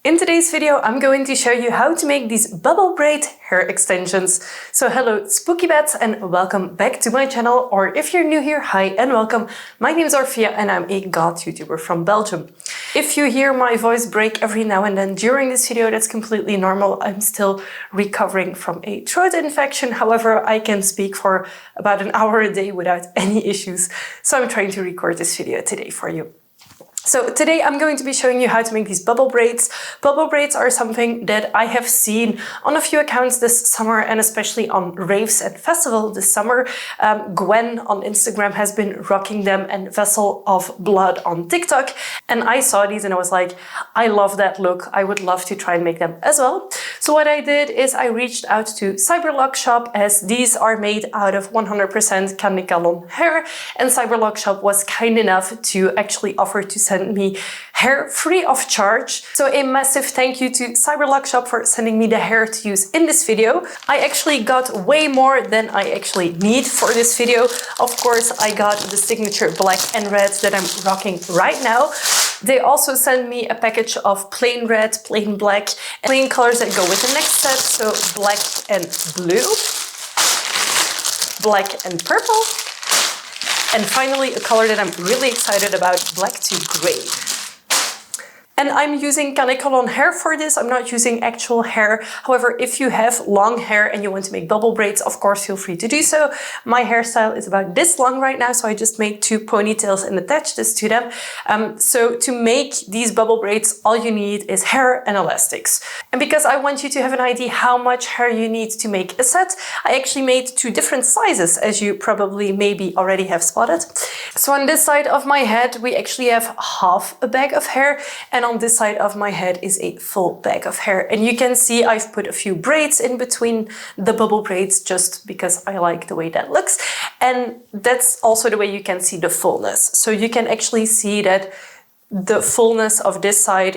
In today's video, I'm going to show you how to make these bubble braid hair extensions. So hello spooky bats and welcome back to my channel, or if you're new here, hi and welcome. My name is Orphea and I'm a god YouTuber from Belgium. If you hear my voice break every now and then during this video, that's completely normal. I'm still recovering from a throat infection. However, I can speak for about an hour a day without any issues. So I'm trying to record this video today for you. So today I'm going to be showing you how to make these bubble braids. Bubble braids are something that I have seen on a few accounts this summer, and especially on raves and festivals this summer. Gwen on Instagram has been rocking them, and Vessel of Blood on TikTok. And I saw these and I was like, I love that look. I would love to try and make them as well. So what I did is I reached out to Cyberlock Shop, as these are made out of 100% candy galon hair. And Cyberlock Shop was kind enough to actually offer to send me hair free of charge. So a massive thank you to Cyberlock Shop for sending me the hair to use in this video. I actually got way more than I actually need for this video. Of course, I got the signature black and red that I'm rocking right now. They also sent me a package of plain red, plain black, and plain colors that go with the next set. So black and blue, black and purple, and finally a color that I'm really excited about, black to grey. And I'm using Canecolon hair for this. I'm not using actual hair. However, if you have long hair and you want to make bubble braids, of course, feel free to do so. My hairstyle is about this long right now, so I just made two ponytails and attached this to them. So to make these bubble braids, all you need is hair and elastics. And because I want you to have an idea how much hair you need to make a set, I actually made two different sizes, as you probably maybe already have spotted. So on this side of my head, we actually have half a bag of hair, and on this side of my head is a full bag of hair. And you can see I've put a few braids in between the bubble braids just because I like the way that looks. And that's also the way you can see the fullness. So you can actually see that the fullness of this side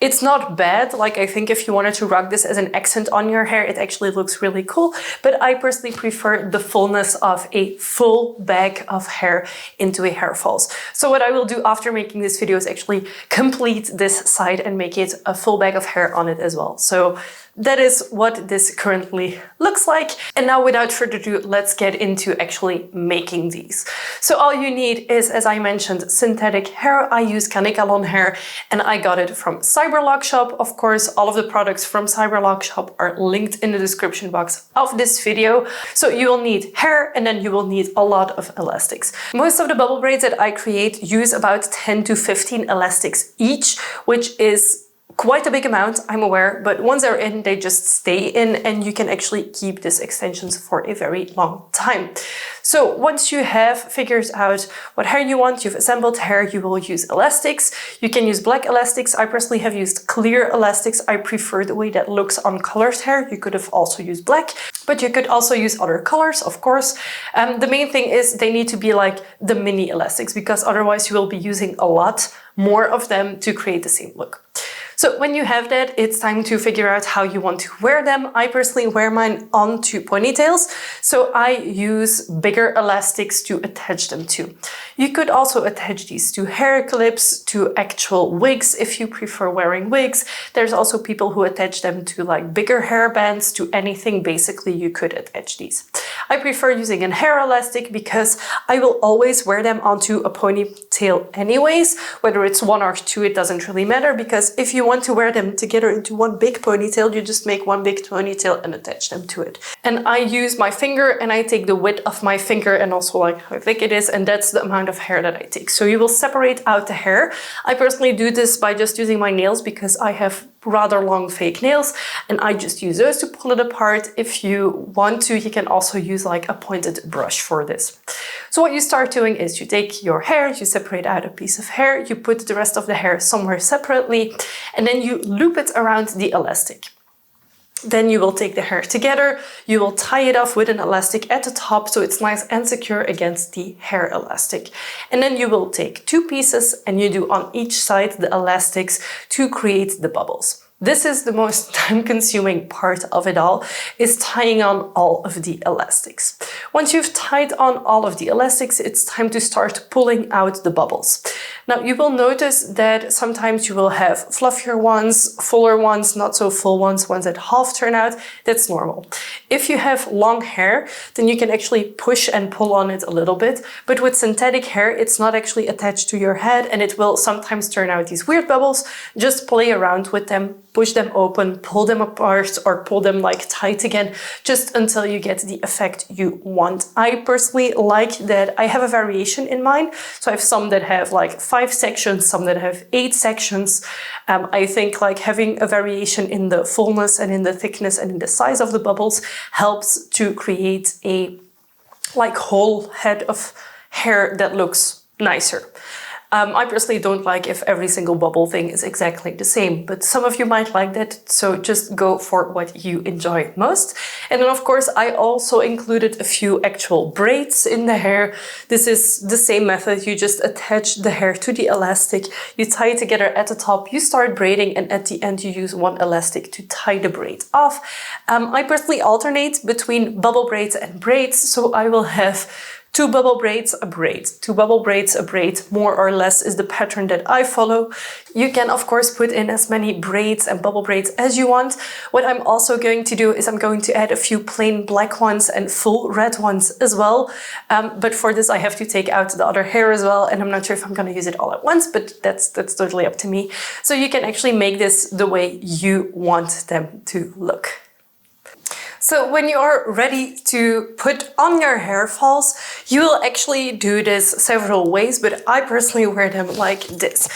it's not bad. Like, I think if you wanted to rock this as an accent on your hair, it actually looks really cool. But I personally prefer the fullness of a full bag of hair into a hair false. So what I will do after making this video is actually complete this side and make it a full bag of hair on it as well. So that is what this currently looks like. And now without further ado, let's get into actually making these. So all you need is, as I mentioned, synthetic hair. I use Canecolon hair and I got it from Cyberlock Shop. Of course, all of the products from Cyberlock Shop are linked in the description box of this video. So you will need hair and then you will need a lot of elastics. Most of the bubble braids that I create use about 10 to 15 elastics each, which is quite a big amount, I'm aware, but once they're in, they just stay in, and you can actually keep these extensions for a very long time. So once you have figured out what hair you want, you've assembled hair, you will use elastics. You can use black elastics. I personally have used clear elastics. I prefer the way that looks on colored hair. You could have also used black, but you could also use other colors, of course. The main thing is they need to be like the mini elastics, because otherwise you will be using a lot more of them to create the same look. So when you have that, it's time to figure out how you want to wear them. I personally wear mine onto ponytails, so I use bigger elastics to attach them to. You could also attach these to hair clips, to actual wigs if you prefer wearing wigs. There's also people who attach them to like bigger hair bands, to anything basically you could attach these. I prefer using a hair elastic because I will always wear them onto a ponytail anyways, whether it's one or two, it doesn't really matter, because if you want to wear them together into one big ponytail, you just make one big ponytail and attach them to it. And I use my finger and I take the width of my finger and also like how thick it is, and that's the amount of hair that I take. So you will separate out the hair. I personally do this by just using my nails because I have rather long fake nails, and I just use those to pull it apart. If you want to, you can also use like a pointed brush for this. So what you start doing is you take your hair, you separate out a piece of hair, you put the rest of the hair somewhere separately, and then you loop it around the elastic. Then you will take the hair together, you will tie it off with an elastic at the top so it's nice and secure against the hair elastic. And then you will take two pieces and you do on each side the elastics to create the bubbles. This is the most time-consuming part of it all, is tying on all of the elastics. Once you've tied on all of the elastics, it's time to start pulling out the bubbles. Now you will notice that sometimes you will have fluffier ones, fuller ones, not so full ones, ones that half turn out. That's normal. If you have long hair, then you can actually push and pull on it a little bit. But with synthetic hair, it's not actually attached to your head and it will sometimes turn out these weird bubbles. Just play around with them, push them open, pull them apart or pull them like tight again, just until you get the effect you want. I personally like that I have a variation in mind. So I have some that have like 5 sections, some that have 8 sections. I think like having a variation in the fullness and in the thickness and in the size of the bubbles helps to create a like whole head of hair that looks nicer. I personally don't like if every single bubble thing is exactly the same, but some of you might like that, so just go for what you enjoy most. And then of course I also included a few actual braids in the hair. This is the same method, you just attach the hair to the elastic, you tie it together at the top, you start braiding, and at the end you use one elastic to tie the braid off. I personally alternate between bubble braids and braids, so I will have 2 bubble braids, a braid. 2 bubble braids, a braid, more or less is the pattern that I follow. You can of course put in as many braids and bubble braids as you want. What I'm also going to do is I'm going to add a few plain black ones and full red ones as well. But for this I have to take out the other hair as well, and I'm not sure if I'm going to use it all at once, but that's totally up to me. So you can actually make this the way you want them to look. So when you are ready to put on your hair falls, you will actually do this several ways, but I personally wear them like this.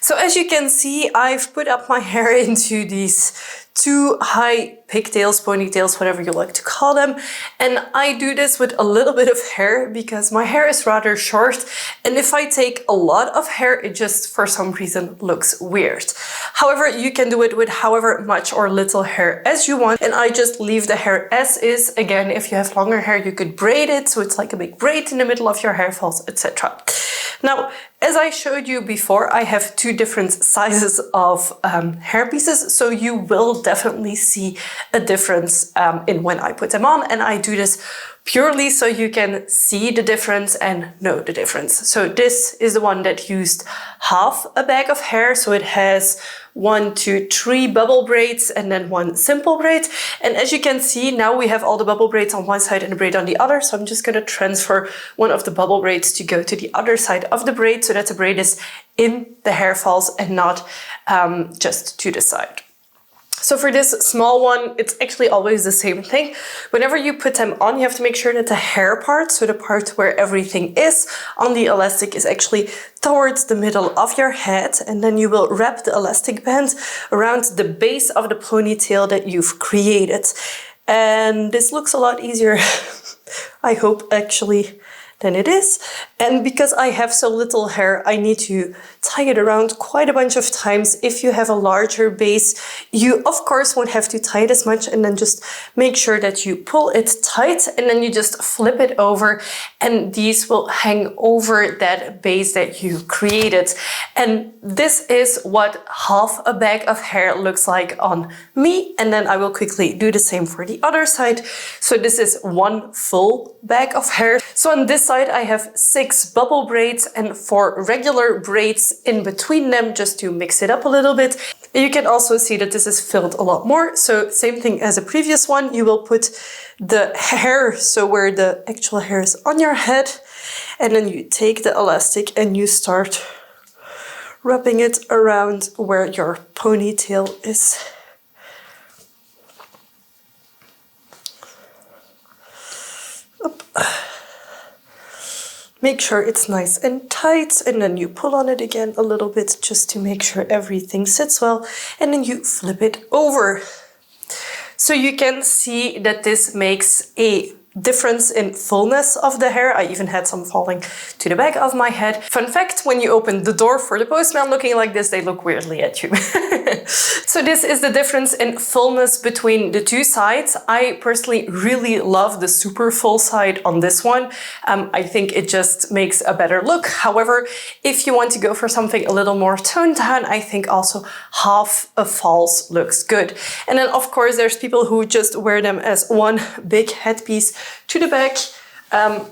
So as you can see, I've put up my hair into these 2 high pigtails, ponytails, whatever you like to call them. And I do this with a little bit of hair because my hair is rather short. And if I take a lot of hair, it just for some reason looks weird. However, you can do it with however much or little hair as you want. And I just leave the hair as is. Again, if you have longer hair, you could braid it. So it's like a big braid in the middle of your hair falls, etc. Now, as I showed you before, I have 2 different sizes of hair pieces, so you will definitely see a difference in when I put them on, and I do this purely so you can see the difference and know the difference. So this is the one that used half a bag of hair, so it has 1, 2, 3 bubble braids and then 1 simple braid. And as you can see, now we have all the bubble braids on one side and the braid on the other. So I'm just going to transfer one of the bubble braids to go to the other side of the braid so that the braid is in the hair falls and not just to the side. So for this small one, it's actually always the same thing. Whenever you put them on, you have to make sure that the hair part, so the part where everything is on the elastic, is actually towards the middle of your head. And then you will wrap the elastic band around the base of the ponytail that you've created. And this looks a lot easier, I hope, actually, than it is. And because I have so little hair, I need to tie it around quite a bunch of times. If you have a larger base, you of course won't have to tie it as much, and then just make sure that you pull it tight and then you just flip it over, and these will hang over that base that you created. And this is what half a bag of hair looks like on me, and then I will quickly do the same for the other side. So this is 1 full bag of hair. So on this side I have 6 bubble braids and 4 regular braids in between them, just to mix it up a little bit. You can also see that this is filled a lot more. So same thing as the previous one, you will put the hair, so where the actual hair is on your head, and then you take the elastic and you start wrapping it around where your ponytail is. Up. Make sure it's nice and tight, and then you pull on it again a little bit just to make sure everything sits well, and then you flip it over. So you can see that this makes a difference in fullness of the hair. I even had some falling to the back of my head. Fun fact, when you open the door for the postman looking like this, they look weirdly at you. So this is the difference in fullness between the 2 sides. I personally really love the super full side on this one. I think it just makes a better look. However, if you want to go for something a little more toned down, I think also half a false looks good. And then of course there's people who just wear them as one big headpiece to the back.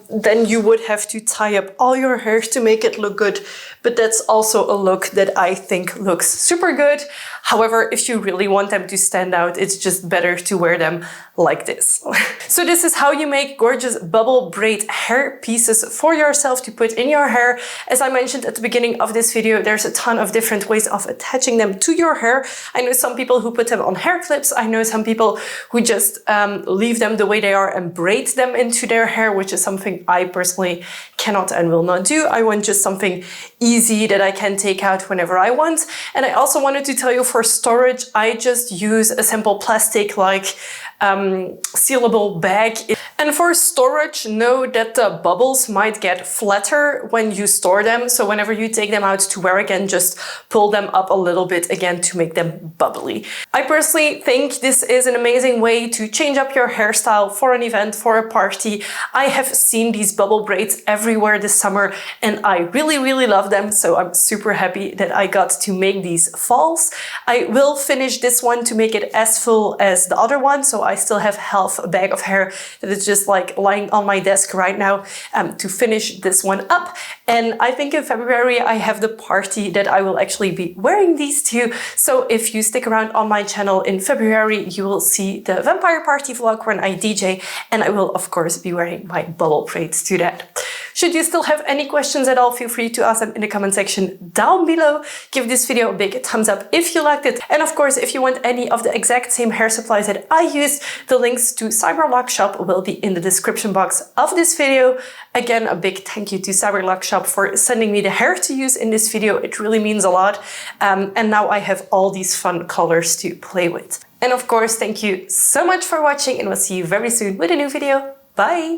then you would have to tie up all your hair to make it look good. But that's also a look that I think looks super good. However, if you really want them to stand out, it's just better to wear them like this. So this is how you make gorgeous bubble braid hair pieces for yourself to put in your hair. As I mentioned at the beginning of this video, there's a ton of different ways of attaching them to your hair. I know some people who put them on hair clips. I know some people who just leave them the way they are and braid them into their hair, which is something I personally cannot and will not do. I want just something easy that I can take out whenever I want. And I also wanted to tell you, for storage, I just use a simple plastic like sealable bag. And for storage, know that the bubbles might get flatter when you store them. So whenever you take them out to wear again, just pull them up a little bit again to make them bubbly. I personally think this is an amazing way to change up your hairstyle for an event, for a party. I have seen these bubble braids everywhere this summer and I really, really love them. So I'm super happy that I got to make these falls. I will finish this one to make it as full as the other one. So I still have half a bag of hair that is just like lying on my desk right now to finish this one up. And I think in February I have the party that I will actually be wearing these to. So if you stick around on my channel in February, you will see the vampire party vlog when I DJ, and I will of course be wearing my bubble braids to that. Should you still have any questions at all, feel free to ask them in the comment section down below. Give this video a big thumbs up if you liked it. And of course, if you want any of the exact same hair supplies that I used, the links to Cyberlock Shop will be in the description box of this video. Again, a big thank you to Cyberlock Shop for sending me the hair to use in this video. It really means a lot. And now I have all these fun colors to play with. And of course, thank you so much for watching, and we'll see you very soon with a new video. Bye!